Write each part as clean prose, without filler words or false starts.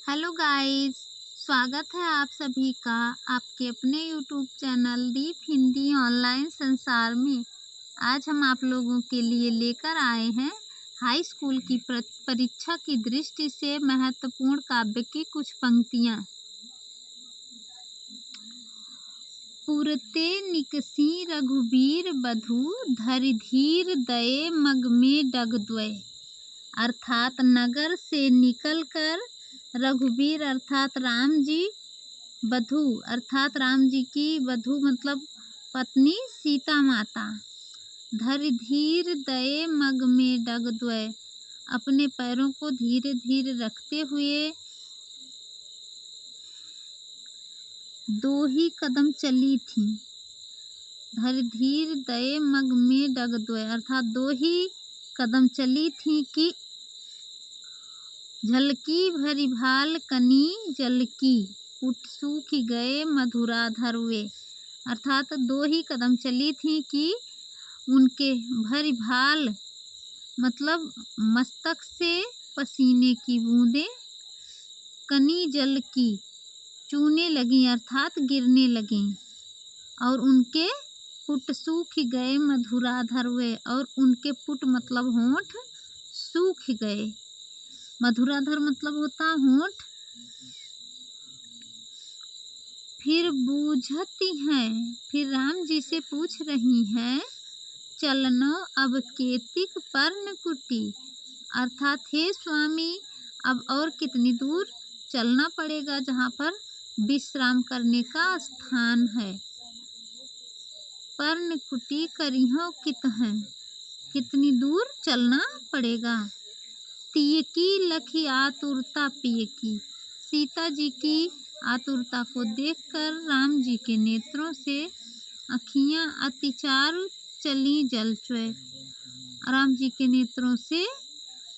Hello guys. स्वागत है आप सभी का आपके अपने यूट्यूब चैनल दीप हिंदी ऑनलाइन संसार में। आज हम आप लोगों के लिए लेकर आए हैं हाई स्कूल की परीक्षा की दृष्टि से महत्वपूर्ण काव्य की कुछ पंक्तियाँ। पुरते निकसी रघुबीर बधु धरि धीर दये मग में डग द्वय। अर्थात नगर से निकलकर रघुबीर अर्थात राम जी, बधू अर्थात राम जी की बधू मतलब पत्नी सीता माता, धरि धीर दये मग में डग द्वय, अपने पैरों को धीरे धीरे रखते हुए दो ही कदम चली थी। धरि धीर दये मग में डग द्वय अर्थात दो ही कदम चली थी कि झलकी भरी भाल कनी जल की, उठ सूख गए मधुराधर वे। अर्थात दो ही कदम चली थी कि उनके भरी भाल मतलब मस्तक से पसीने की बूंदें कनी जल की चूने लगी अर्थात गिरने लगी, और उनके पुट सूख गए मधुराधर वे, और उनके पुट मतलब होंठ सूख गए। मधुराधर मतलब होता होंठ। फिर बूझती हैं, फिर राम जी से पूछ रही हैं, चलनो अब केतिक पर्णकुटी, अर्थात हे स्वामी अब और कितनी दूर चलना पड़ेगा जहाँ पर विश्राम करने का स्थान है। पर्णकुटी करिहो कित है, कितनी दूर चलना पड़ेगा। तिय की लखी आतुरता पिय की, सीता जी की आतुरता को देखकर राम जी के नेत्रों से अखियां अतिचार चली जल चुए। राम जी के नेत्रों से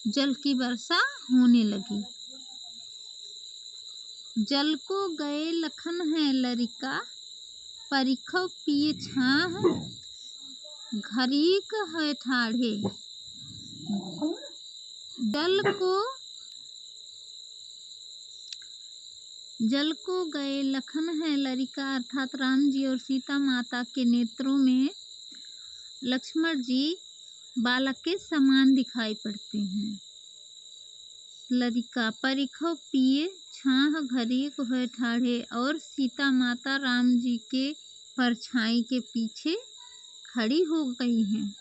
जल की वर्षा होने लगी। जल को गए लखन है लरिका, परिखो पिए छाह घरीक है ठाढ़े। जल को गए लखन है लरिका अर्थात राम जी और सीता माता के नेत्रों में लक्ष्मण जी बालक के समान दिखाई पड़ते हैं। लरिका परिखो पिए छाह घरीक है ठाढ़े, और सीता माता राम जी के परछाई के पीछे खड़ी हो गई हैं।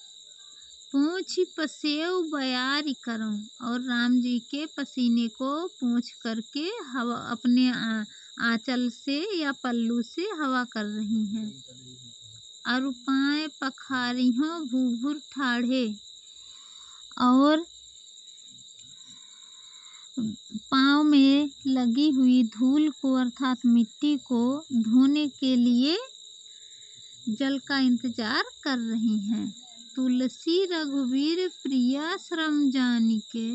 पूँछ पसेव बयारी करो, और राम जी के पसीने को पूँछ करके हवा अपने आंचल से या पल्लू से हवा कर रही हैं। अरुपाएं पखारियों भूभुर ठाढ़े, और पाँव में लगी हुई धूल को अर्थात मिट्टी को धोने के लिए जल का इंतजार कर रही हैं। तुलसी रघुबीर प्रिया श्रम जानिके,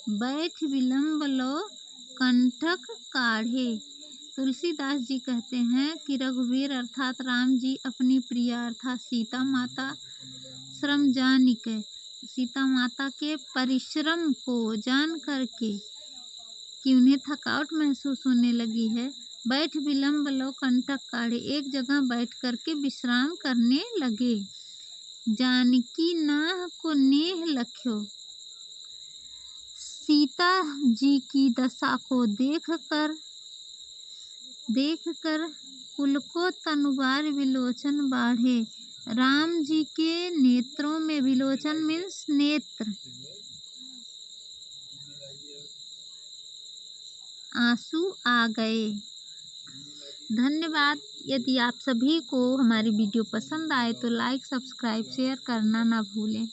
बैठ विलंब लो कंठक काढ़े। तुलसीदास जी कहते हैं कि रघुवीर अर्थात राम जी अपनी प्रिया अर्थात सीता माता श्रम जानिके, सीता माता के परिश्रम को जान करके कि उन्हें थकावट महसूस होने लगी है, बैठ विलंब लो कंटक काढ़े, एक जगह बैठ करके विश्राम करने लगे। जानकी नाह को नेह लख्यो, सीता जी की दशा को देखकर पुलको तनुबार विलोचन बाढ़े। राम जी के नेत्रों में, विलोचन मीन्स नेत्र, आंसू आ गए। धन्यवाद। यदि आप सभी को हमारी वीडियो पसंद आए तो लाइक, सब्सक्राइब, शेयर करना ना भूलें।